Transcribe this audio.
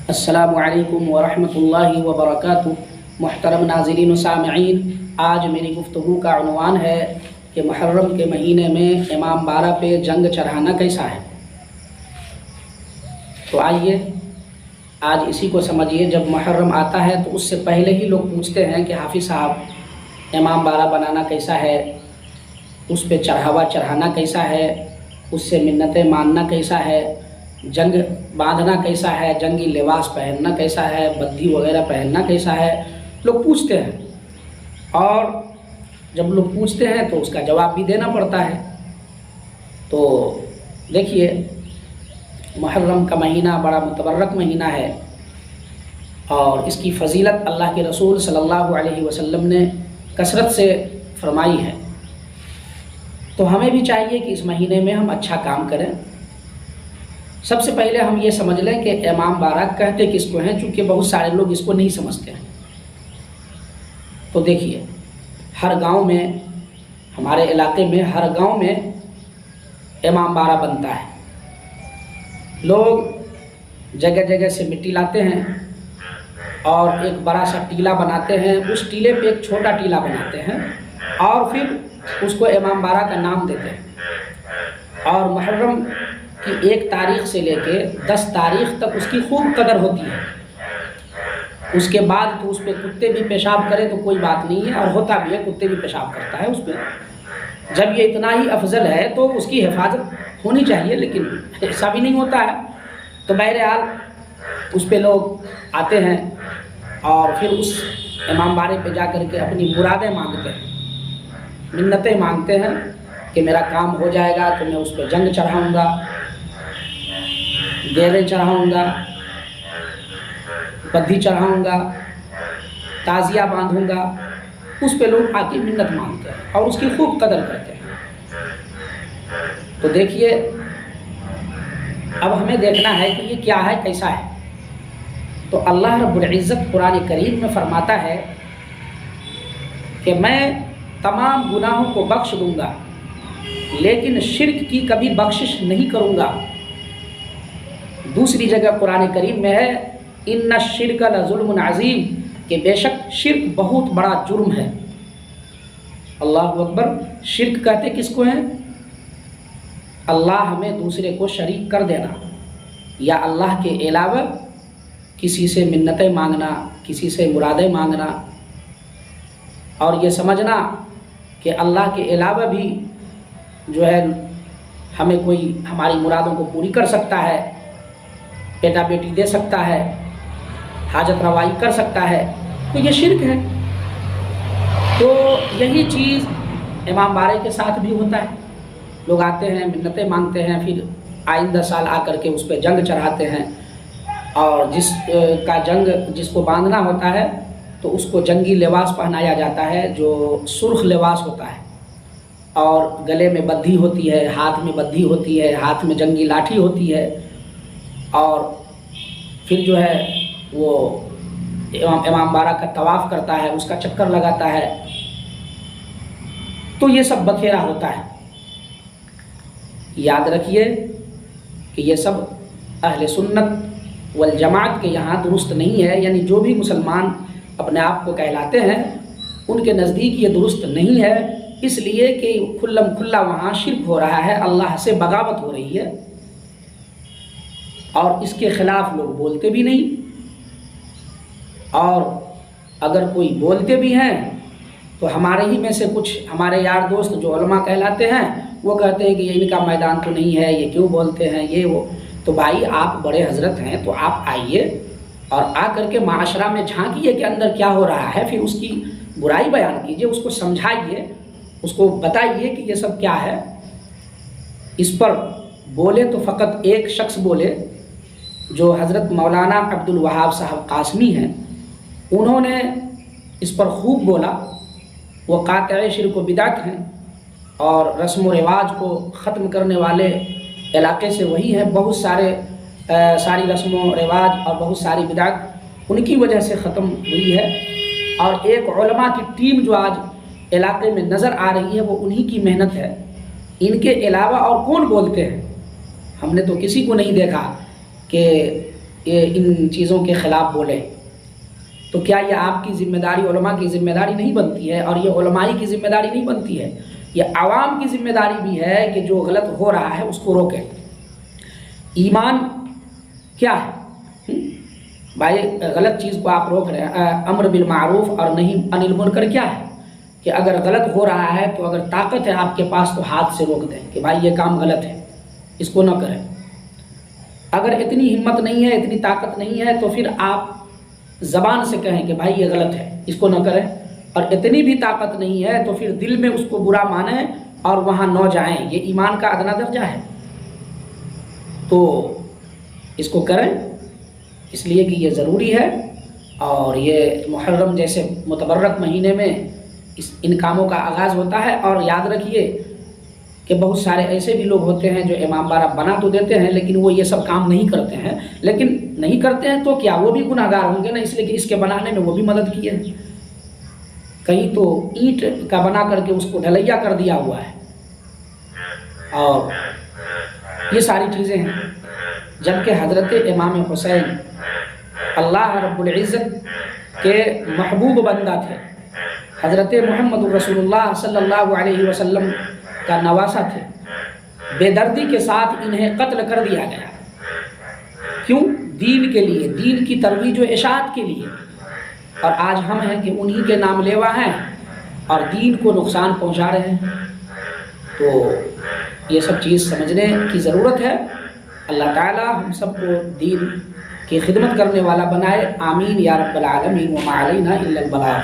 السلام علیکم ورحمۃ اللہ وبرکاتہ۔ محترم ناظرین و سامعین، آج میری گفتگو کا عنوان ہے کہ محرم کے مہینے میں امام بارہ پہ جنگ چڑھانا کیسا ہے۔ تو آئیے آج اسی کو سمجھیے۔ جب محرم آتا ہے تو اس سے پہلے ہی لوگ پوچھتے ہیں کہ حافظ صاحب امام بارہ بنانا کیسا ہے، اس پہ چڑھاوا چڑھانا کیسا ہے، اس سے منتیں ماننا کیسا ہے، جنگ باندھنا کیسا ہے، جنگی لباس پہننا کیسا ہے، بدھی وغیرہ پہننا کیسا ہے، لوگ پوچھتے ہیں۔ اور جب لوگ پوچھتے ہیں تو اس کا جواب بھی دینا پڑتا ہے۔ تو دیکھیے، محرم کا مہینہ بڑا متبرک مہینہ ہے اور اس کی فضیلت اللہ کے رسول صلی اللہ علیہ وسلم نے کثرت سے فرمائی ہے۔ تو ہمیں بھی چاہیے کہ اس مہینے میں ہم اچھا کام کریں۔ سب سے پہلے ہم یہ سمجھ لیں کہ امام بارہ کہتے کس کو ہیں، چونکہ بہت سارے لوگ اس کو نہیں سمجھتے ہیں۔ تو دیکھیے، ہر گاؤں میں، ہمارے علاقے میں ہر گاؤں میں امام بارہ بنتا ہے۔ لوگ جگہ جگہ سے مٹی لاتے ہیں اور ایک بڑا سا ٹیلا بناتے ہیں، اس ٹیلے پہ ایک چھوٹا ٹیلا بناتے ہیں اور پھر اس کو امام بارہ کا نام دیتے ہیں۔ اور محرم کی 1 تاریخ سے لے کے 10 تاریخ تک اس کی خوب قدر ہوتی ہے۔ اس کے بعد تو اس پہ کتے بھی پیشاب کرے تو کوئی بات نہیں ہے، اور ہوتا بھی ہے، کتے بھی پیشاب کرتا ہے اس پہ۔ جب یہ اتنا ہی افضل ہے تو اس کی حفاظت ہونی چاہیے، لیکن ایسا بھی نہیں ہوتا ہے۔ تو بہرحال اس پہ لوگ آتے ہیں اور پھر اس امام بارے پہ جا کر کے اپنی مرادیں مانگتے ہیں، منتیں مانگتے ہیں کہ میرا کام ہو جائے گا تو میں اس پہ جنگ چڑھاؤں گا، گیرے چڑھاؤں گا، بدھی چڑھاؤں گا، تازیہ باندھوں گا۔ اس پہ لوگ آ کے منت مانگتے ہیں اور اس کی خوب قدر کرتے ہیں۔ تو دیکھیے، اب ہمیں دیکھنا ہے کہ یہ کیا ہے، کیسا ہے۔ تو اللہ رب العزت قرآن کریم میں فرماتا ہے کہ میں تمام گناہوں کو بخش دوں گا، لیکن شرک کی کبھی بخشش نہیں کروں گا۔ دوسری جگہ قرآن کریم میں ہے ان الشرک لظلم عظیم، کہ بے شک شرک بہت بڑا جرم ہے۔ اللہ اکبر۔ شرک کہتے کس کو ہیں؟ اللہ میں دوسرے کو شریک کر دینا، یا اللہ کے علاوہ کسی سے منتیں مانگنا، کسی سے مرادیں مانگنا، اور یہ سمجھنا کہ اللہ کے علاوہ بھی جو ہے ہمیں کوئی ہماری مرادوں کو پوری کر سکتا ہے، بیٹا بیٹی دے سکتا ہے، حاجت روائی کر سکتا ہے، تو یہ شرک ہے۔ تو یہی چیز امام بارہ کے ساتھ بھی ہوتا ہے۔ لوگ آتے ہیں، منتیں مانگتے ہیں، پھر آئندہ سال آ کر کے اس پہ جنگ چڑھاتے ہیں، اور جس کو باندھنا ہوتا ہے تو اس کو جنگی لباس پہنایا جاتا ہے جو سرخ لباس ہوتا ہے، اور گلے میں بدھی ہوتی ہے، ہاتھ میں بدھی ہوتی ہے، ہاتھ میں جنگی لاٹھی ہوتی ہے، اور پھر جو ہے وہ امام بارہ کا طواف کرتا ہے، اس کا چکر لگاتا ہے۔ تو یہ سب بکھیرا ہوتا ہے۔ یاد رکھیے کہ یہ سب اہل سنت والجماعت کے یہاں درست نہیں ہے، یعنی جو بھی مسلمان اپنے آپ کو کہلاتے ہیں ان کے نزدیک یہ درست نہیں ہے، اس لیے کہ کھلم کھلا وہاں شرک ہو رہا ہے، اللہ سے بغاوت ہو رہی ہے، اور اس کے خلاف لوگ بولتے بھی نہیں، اور اگر کوئی بولتے بھی ہیں تو ہمارے ہی میں سے کچھ ہمارے یار دوست جو علماء کہلاتے ہیں وہ کہتے ہیں کہ یہ ان کا میدان تو نہیں ہے، یہ کیوں بولتے ہیں، یہ وہ۔ تو بھائی، آپ بڑے حضرت ہیں تو آپ آئیے اور آ کر کے معاشرہ میں جھانکیے کہ اندر کیا ہو رہا ہے، پھر اس کی برائی بیان کیجیے، اس کو سمجھائیے، اس کو بتائیے کہ یہ سب کیا ہے۔ اس پر بولے تو فقط ایک شخص بولے، جو حضرت مولانا عبد الوہاب صاحب قاسمی ہیں، انہوں نے اس پر خوب بولا۔ وہ قاطع شرک و بدعت ہیں، اور رسم و رواج کو ختم کرنے والے علاقے سے وہی ہیں۔ بہت ساری رسم و رواج اور بہت ساری بدعت ان کی وجہ سے ختم ہوئی ہے، اور ایک علماء کی ٹیم جو آج علاقے میں نظر آ رہی ہے وہ انہی کی محنت ہے۔ ان کے علاوہ اور کون بولتے ہیں؟ ہم نے تو کسی کو نہیں دیکھا کہ ان چیزوں کے خلاف بولے، تو کیا یہ آپ کی ذمہ داری، علماء کی ذمہ داری نہیں بنتی ہے؟ اور یہ علمائی کی ذمہ داری نہیں بنتی ہے، یہ عوام کی ذمہ داری بھی ہے کہ جو غلط ہو رہا ہے اس کو روکیں۔ ایمان کیا ہے بھائی؟ غلط چیز کو آپ روک رہے ہیں، امر بالمعروف اور نہی عن المنکر کیا ہے کہ اگر غلط ہو رہا ہے تو اگر طاقت ہے آپ کے پاس تو ہاتھ سے روک دیں کہ بھائی یہ کام غلط ہے، اس کو نہ کریں۔ اگر اتنی ہمت نہیں ہے، اتنی طاقت نہیں ہے، تو پھر آپ زبان سے کہیں کہ بھائی یہ غلط ہے، اس کو نہ کریں۔ اور اتنی بھی طاقت نہیں ہے تو پھر دل میں اس کو برا مانیں اور وہاں نہ جائیں، یہ ایمان کا ادنا درجہ ہے۔ تو اس کو کریں اس لیے کہ یہ ضروری ہے، اور یہ محرم جیسے متبرک مہینے میں ان کاموں کا آغاز ہوتا ہے۔ اور یاد رکھیے کہ بہت سارے ایسے بھی لوگ ہوتے ہیں جو امام بارہ بنا تو دیتے ہیں لیکن وہ یہ سب کام نہیں کرتے ہیں، لیکن نہیں کرتے ہیں تو کیا وہ بھی گناہ گار ہوں گے نا، اس لیے کہ اس کے بنانے میں وہ بھی مدد کی ہے۔ کہیں تو اینٹ کا بنا کر کے اس کو ڈھلیا کر دیا ہوا ہے، اور یہ ساری چیزیں ہیں، جبکہ حضرت امام حسین اللہ رب العزت کے محبوب بندہ تھے، حضرت محمد رسول اللہ صلی اللہ علیہ وسلم کا نواسہ تھے، بے دردی کے ساتھ انہیں قتل کر دیا گیا۔ کیوں؟ دین کے لیے، دین کی ترویج و اشاعت کے لیے۔ اور آج ہم ہیں کہ انہی کے نام لیوا ہیں اور دین کو نقصان پہنچا رہے ہیں۔ تو یہ سب چیز سمجھنے کی ضرورت ہے۔ اللہ تعالی ہم سب کو دین کی خدمت کرنے والا بنائے، آمین یا رب العالمین، وما علینا الا البلاغ۔